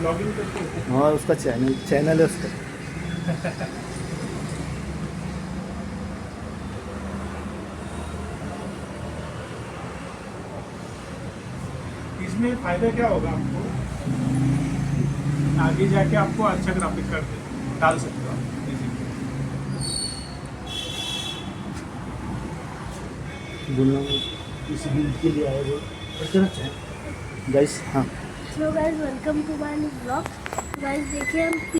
Blogging करते हो? हाँ उसका चैनल है उसका। इसमें फ़ायदा क्या होगा आपको? आगे जाके आपको अच्छा ग्राफिक कर डाल सकते हो आप इजीली। बोलना इस बिल्ड के लिए आए वो अच्छा अच्छा गाइस। हाँ so guys welcome to my new blog. Guys देखिए हम